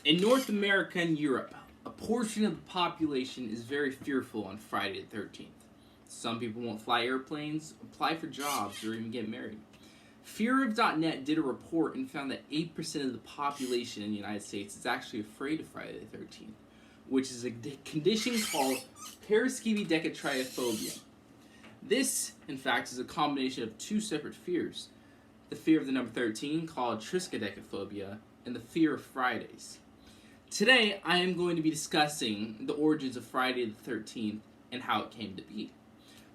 In North America and Europe, a portion of the population is very fearful on Friday the 13th. Some people won't fly airplanes, apply for jobs, or even get married. FearOf.net did a report and found that 8% of the population in the United States is actually afraid of Friday the 13th, which is a condition called paraskevedicatriophobia. This, in fact, is a combination of two separate fears: the fear of the number 13, called triskaidekaphobia, and the fear of Fridays. Today, I am going to be discussing the origins of Friday the 13th and how it came to be.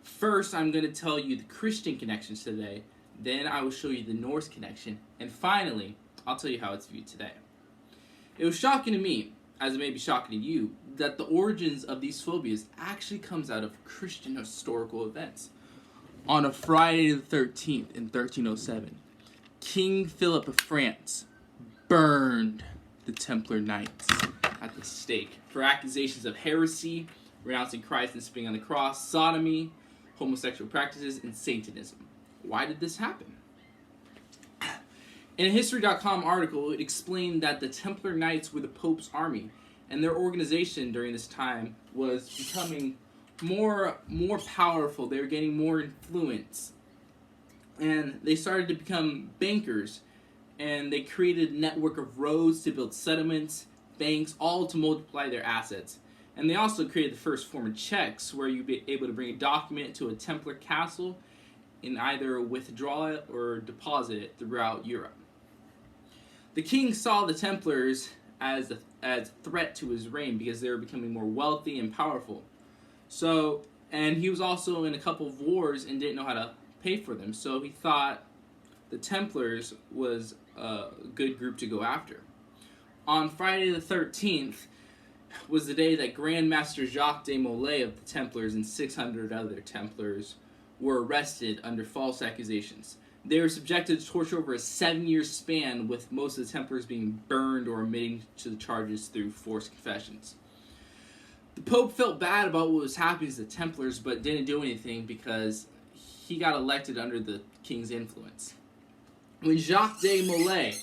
First, I'm going to tell you the Christian connections today, then I will show you the Norse connection, and finally, I'll tell you how it's viewed today. It was shocking to me, as it may be shocking to you, that the origins of these phobias actually comes out of Christian historical events. On a Friday the 13th in 1307, King Philip of France burned the Templar Knights at the stake for accusations of heresy, renouncing Christ and spitting on the cross, sodomy, homosexual practices, and Satanism. Why did this happen? In a History.com article, it explained that the Templar Knights were the Pope's army, and their organization during this time was becoming more powerful. They were gaining more influence, and they started to become bankers, and they created a network of roads to build settlements, banks, all to multiply their assets. And they also created the first form of checks, where you'd be able to bring a document to a Templar castle and either withdraw it or deposit it throughout Europe. The king saw the Templars as a threat to his reign because they were becoming more wealthy and powerful. And he was also in a couple of wars and didn't know how to pay for them, so he thought the Templars was a good group to go after. On Friday the 13th was the day that Grand Master Jacques de Molay of the Templars and 600 other Templars were arrested under false accusations. They were subjected to torture over a 7-year span, with most of the Templars being burned or admitting to the charges through forced confessions. The Pope felt bad about what was happening to the Templars, but didn't do anything because he got elected under the king's influence. When Jacques de Molay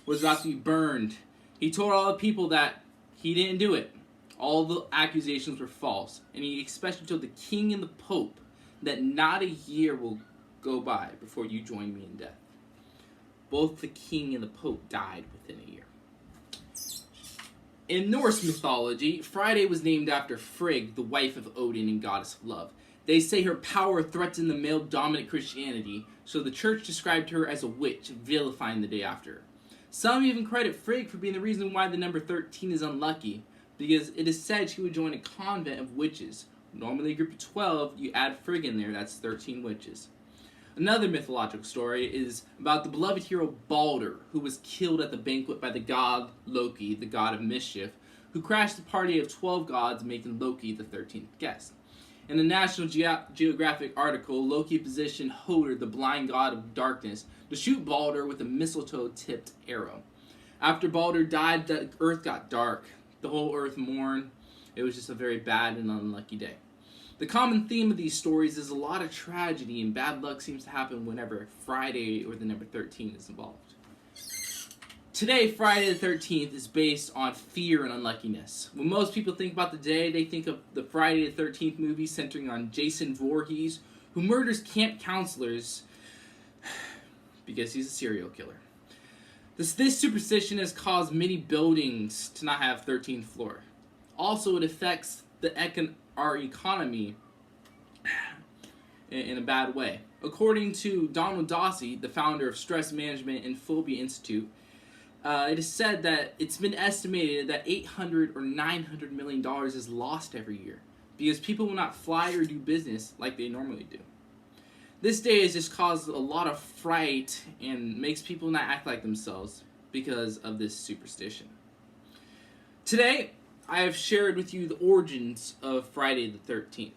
was about to be burned, he told all the people that he didn't do it. All the accusations were false, and he especially told the king and the Pope that not a year will go by before you join me in death. Both the king and the Pope died within a year. In Norse mythology, Friday was named after Frigg, the wife of Odin and goddess of love. They say her power threatened the male-dominant Christianity, so the church described her as a witch, vilifying the day after. Some even credit Frigg for being the reason why the number 13 is unlucky, because it is said she would join a convent of witches. Normally a group of 12, you add Frigg in there, that's 13 witches. Another mythological story is about the beloved hero Balder, who was killed at the banquet by the god Loki, the god of mischief, who crashed the party of 12 gods, making Loki the 13th guest. In a National Geographic article, Loki positioned Hodor, the blind god of darkness, to shoot Balder with a mistletoe-tipped arrow. After Balder died, the earth got dark. The whole earth mourned. It was just a very bad and unlucky day. The common theme of these stories is a lot of tragedy, and bad luck seems to happen whenever Friday or the number 13 is involved. Today, Friday the 13th is based on fear and unluckiness. When most people think about the day, they think of the Friday the 13th movie centering on Jason Voorhees, who murders camp counselors because he's a serial killer. This superstition has caused many buildings to not have 13th floor. Also, it affects our economy in a bad way. According to Donald Dossie, the founder of Stress Management and Phobia Institute, it is said that it's been estimated that $800 or $900 million is lost every year because people will not fly or do business like they normally do. This day has just caused a lot of fright and makes people not act like themselves because of this superstition. Today, I have shared with you the origins of Friday the 13th.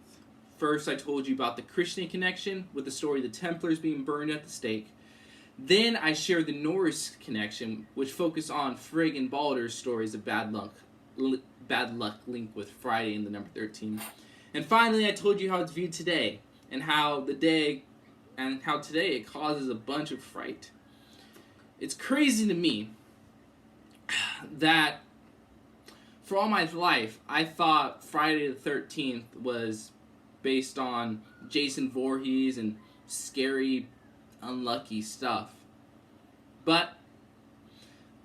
First, I told you about the Christian connection with the story of the Templars being burned at the stake. Then I shared the Norse connection, which focused on Frigg and Balder's stories of bad luck linked with Friday and the number 13. And finally, I told you how it's viewed today, and how today it causes a bunch of fright. It's crazy to me that for all my life, I thought Friday the 13th was based on Jason Voorhees and scary, unlucky stuff. But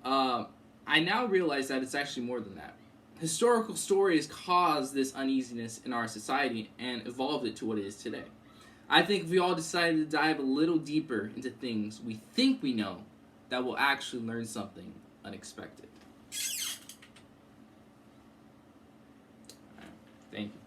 I now realize that it's actually more than that. Historical stories caused this uneasiness in our society and evolved it to what it is today. I think if we all decided to dive a little deeper into things we think we know, that we'll actually learn something unexpected. All right. Thank you.